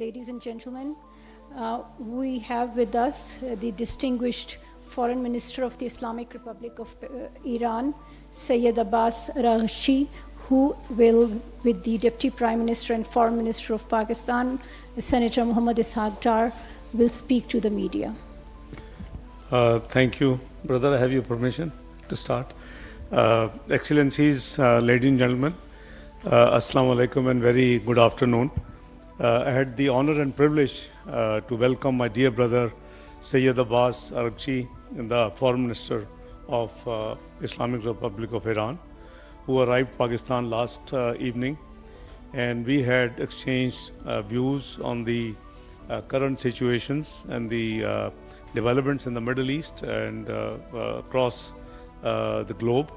ladies and gentlemen. We have with us the distinguished Foreign Minister of the Islamic Republic of Iran, Sayyid Abbas Araghchi, who will, with the Deputy Prime Minister and Foreign Minister of Pakistan, Senator Muhammad Ishaq Dar, will speak to the media. Thank you, brother. I have your permission to start. Excellencies, ladies and gentlemen, Assalamu alaikum and very good afternoon. I had the honor and privilege to welcome my dear brother Sayyid Abbas Araghchi, the Foreign Minister of Islamic Republic of Iran, who arrived Pakistan last evening, and we had exchanged views on the current situations and the developments in the Middle East and across the globe.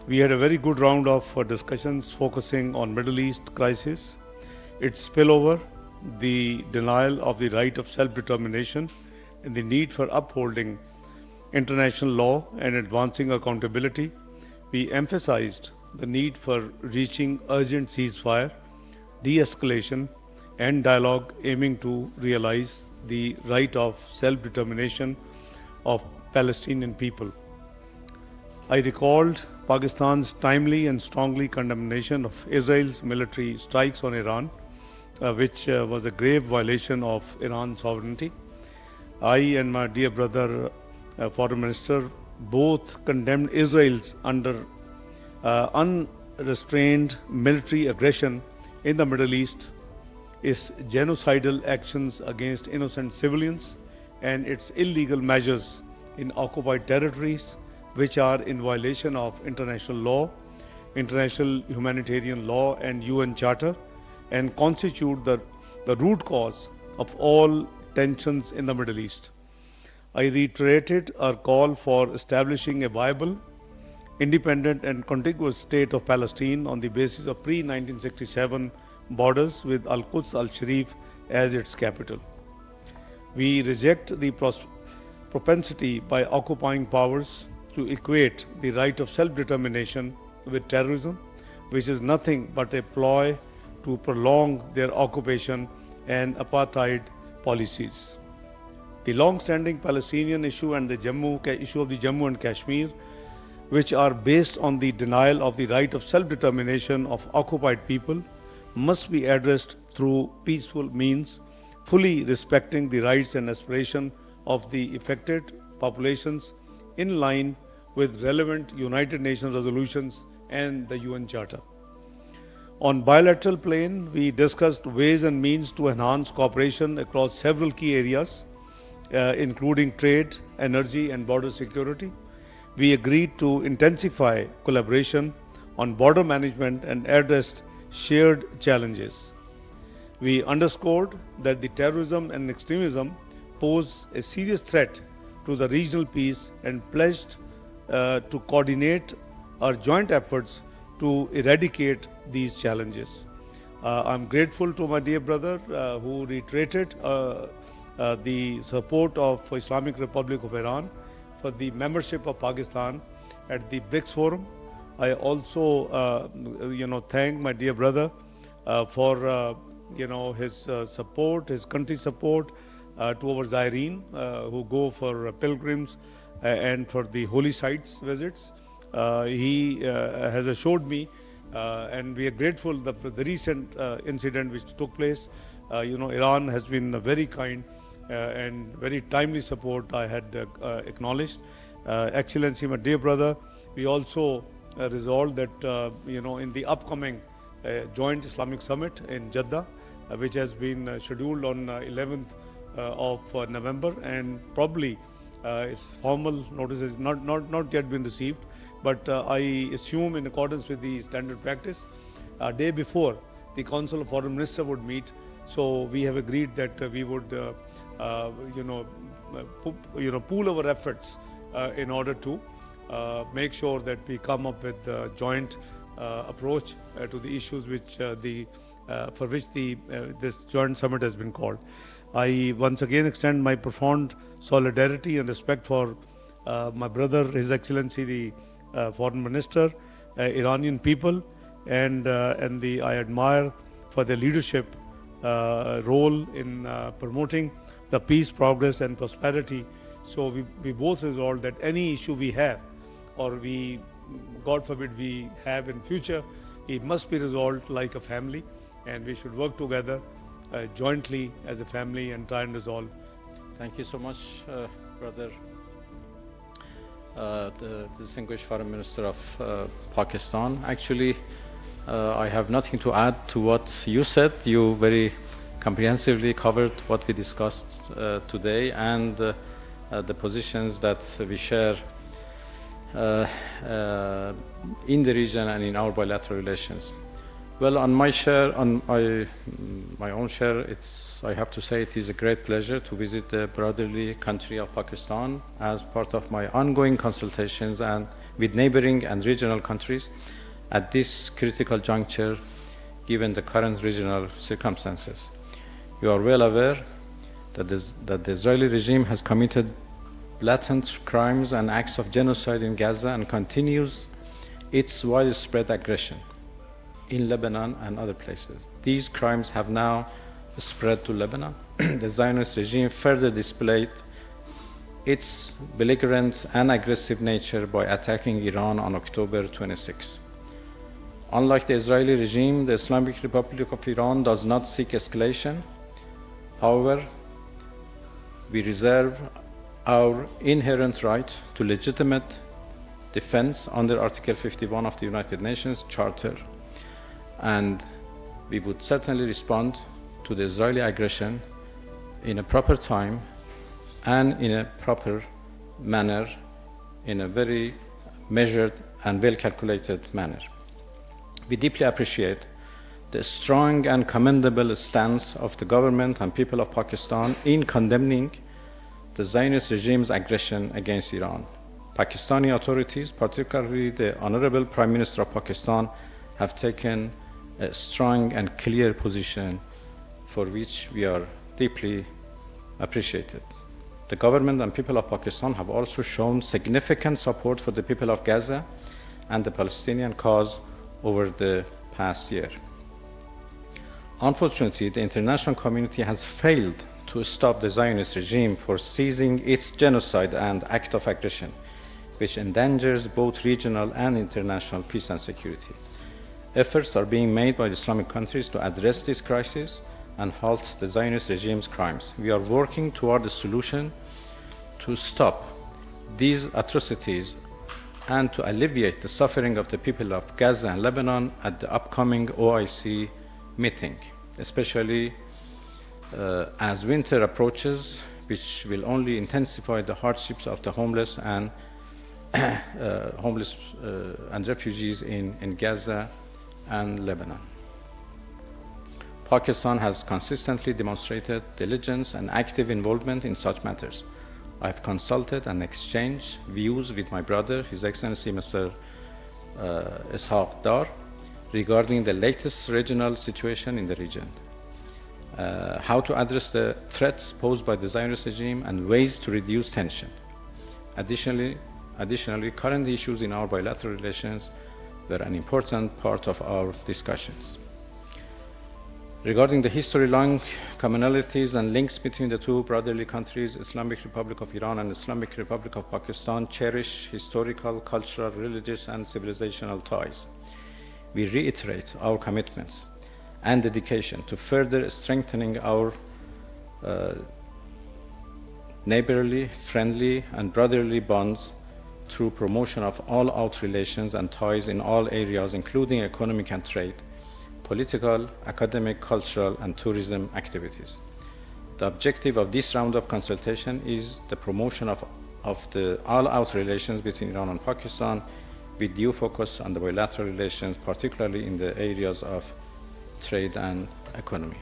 We had a very good round of discussions focusing on Middle East crisis, its spillover, the denial of the right of self-determination, and the need for upholding international law and advancing accountability. We emphasized the need for reaching urgent ceasefire, de-escalation, and dialogue aiming to realize the right of self-determination of Palestinian people. I recalled Pakistan's timely and strongly condemnation of Israel's military strikes on Iran, which was a grave violation of Iran's sovereignty. I and my dear brother, Foreign Minister, both condemned Israel's unrestrained military aggression in the Middle East, its genocidal actions against innocent civilians, and its illegal measures in occupied territories, which are in violation of international law, international humanitarian law, and UN Charter, and constitute the root cause of all tensions in the Middle East. I reiterated our call for establishing a viable, independent, and contiguous state of Palestine on the basis of pre-1967 borders with Al-Quds al-Sharif as its capital. We reject the propensity by occupying powers to equate the right of self-determination with terrorism, which is nothing but a ploy to prolong their occupation and apartheid policies. The long-standing Palestinian issue and the issue of the Jammu and Kashmir, which are based on the denial of the right of self-determination of occupied people, must be addressed through peaceful means, fully respecting the rights and aspirations of the affected populations in line with relevant United Nations resolutions and the UN Charter. On bilateral plane, we discussed ways and means to enhance cooperation across several key areas, including trade, energy, and border security. We agreed to intensify collaboration on border management and addressed shared challenges. We underscored that the terrorism and extremism pose a serious threat to the regional peace and pledged to coordinate our joint efforts to eradicate these challenges. I'm grateful to my dear brother who reiterated the support of Islamic Republic of Iran for the membership of Pakistan at the BRICS Forum. I also, thank my dear brother for, his support, his country's support to our Zaireen who go for pilgrims and for the holy sites visits. He has assured me, and we are grateful for the recent incident which took place. Iran has been very kind and very timely support I had acknowledged. Excellency, my dear brother, we also resolved that, in the upcoming joint Islamic summit in Jeddah, which has been scheduled on 11th of November, and probably its formal notice has not yet been received, but I assume in accordance with the standard practice, a day before the Council of Foreign Ministers would meet. So we have agreed that we would, pool our efforts in order to make sure that we come up with a joint approach to the issues which for which this joint summit has been called. I once again extend my profound solidarity and respect for my brother, His Excellency the Foreign Minister, Iranian people, and I admire for their leadership role in promoting the peace, progress, and prosperity. So we both resolved that any issue we have, or we, God forbid, we have in future, it must be resolved like a family, and we should work together jointly as a family and try and resolve. Thank you so much, brother. The distinguished Foreign Minister of Pakistan. Actually, I have nothing to add to what you said. You very comprehensively covered what we discussed today and the positions that we share in the region and in our bilateral relations. Well, on my share, on my own share, I have to say it is a great pleasure to visit the brotherly country of Pakistan as part of my ongoing consultations and with neighboring and regional countries at this critical juncture, given the current regional circumstances. You are well aware that the Israeli regime has committed blatant crimes and acts of genocide in Gaza and continues its widespread aggression in Lebanon and other places. These crimes have now spread to Lebanon. The Zionist regime further displayed its belligerent and aggressive nature by attacking Iran on October 26. Unlike the Israeli regime, the Islamic Republic of Iran does not seek escalation. However, we reserve our inherent right to legitimate defense under Article 51 of the United Nations Charter, and we would certainly respond to the Israeli aggression in a proper time and in a proper manner, in a very measured and well-calculated manner. We deeply appreciate the strong and commendable stance of the government and people of Pakistan in condemning the Zionist regime's aggression against Iran. Pakistani authorities, particularly the Honorable Prime Minister of Pakistan, have taken a strong and clear position for which we are deeply appreciated. The government and people of Pakistan have also shown significant support for the people of Gaza and the Palestinian cause over the past year. Unfortunately, the international community has failed to stop the Zionist regime for seizing its genocide and act of aggression, which endangers both regional and international peace and security. Efforts are being made by the Islamic countries to address this crisis and halt the Zionist regime's crimes. We are working toward a solution to stop these atrocities and to alleviate the suffering of the people of Gaza and Lebanon at the upcoming OIC meeting, especially as winter approaches, which will only intensify the hardships of the homeless and refugees in Gaza and Lebanon. Pakistan has consistently demonstrated diligence and active involvement in such matters. I have consulted and exchanged views with my brother, His Excellency Mr. Ishaq Dar, regarding the latest regional situation in the region, how to address the threats posed by the Zionist regime and ways to reduce tension. Additionally, current issues in our bilateral relations were an important part of our discussions. Regarding the history-long commonalities and links between the two brotherly countries, Islamic Republic of Iran and Islamic Republic of Pakistan cherish historical, cultural, religious, and civilizational ties. We reiterate our commitments and dedication to further strengthening our neighborly, friendly, and brotherly bonds through promotion of all-out relations and ties in all areas, including economic and trade, political, academic, cultural, and tourism activities. The objective of this round of consultation is the promotion of the all-out relations between Iran and Pakistan, with due focus on the bilateral relations, particularly in the areas of trade and economy.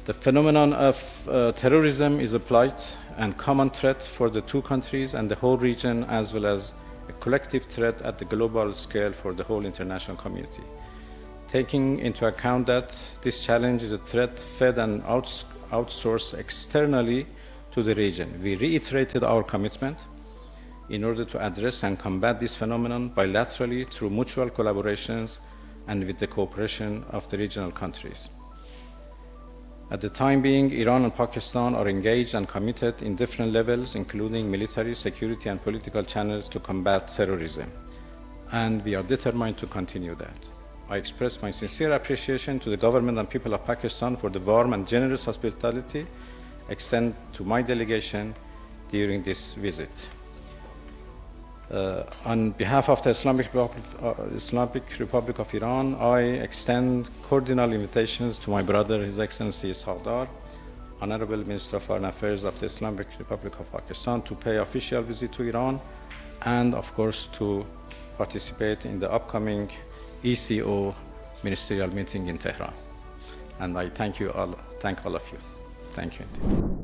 The phenomenon of terrorism is a plight and common threat for the two countries and the whole region, as well as a collective threat at the global scale for the whole international community. Taking into account that this challenge is a threat fed and outsourced externally to the region, we reiterated our commitment in order to address and combat this phenomenon bilaterally through mutual collaborations and with the cooperation of the regional countries. At the time being, Iran and Pakistan are engaged and committed in different levels, including military, security, and political channels to combat terrorism. And we are determined to continue that. I express my sincere appreciation to the government and people of Pakistan for the warm and generous hospitality extended to my delegation during this visit. On behalf of the Islamic Republic of Iran, I extend cordial invitations to my brother, His Excellency Ishaq Dar, Honorable Minister of Foreign Affairs of the Islamic Republic of Pakistan, to pay official visit to Iran and, of course, to participate in the upcoming ECO ministerial meeting in Tehran. And I thank all of you. Thank you indeed.